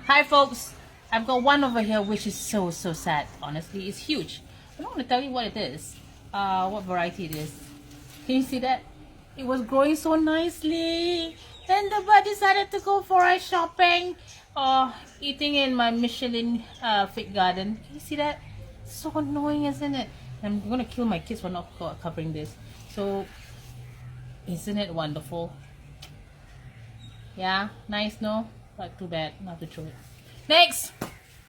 Hi folks, I've got one over here which is so sad. Honestly, it's huge. I'm not going to tell you what it is, what variety it is. Can you see that? It was growing so nicely. Then the bird decided to go for a shopping, eating in my Michelin fig garden. Can you see that? So annoying, isn't it? I'm going to kill my kids for not covering this. So, isn't it wonderful? Yeah, nice, no? But too bad, not to throw it. Next!